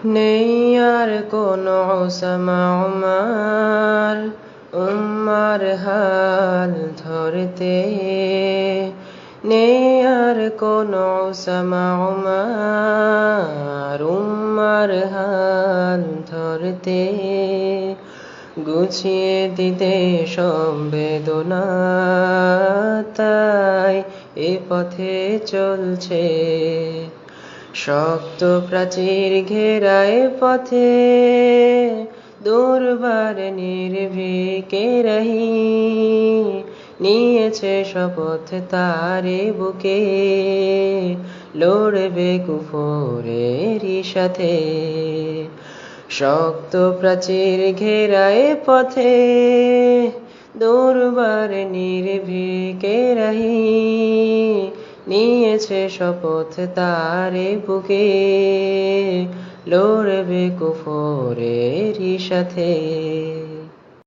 নেই আর কোনো ওসামা উমার উম্মার হাল ধরতে, নেই আর কোনো ওসামা উমার উম্মার হাল ধরতে, গুছিয়ে দিতে সব বেদনা, তাই এ পথে চলছে। শক্ত প্রাচীর ঘেরায় পথে, দুর্বার নির্ভীকে রহি, নিয়েছে শপথ তারে বুকে, লড়বে কুফরেরই সাথে। শক্ত প্রাচীর ঘেরায় পথে, দুর্বার নির্ভীকে রহি, নিয়েছে শপথ তারে বুকে, লড়বে কুফরেরই সাথে।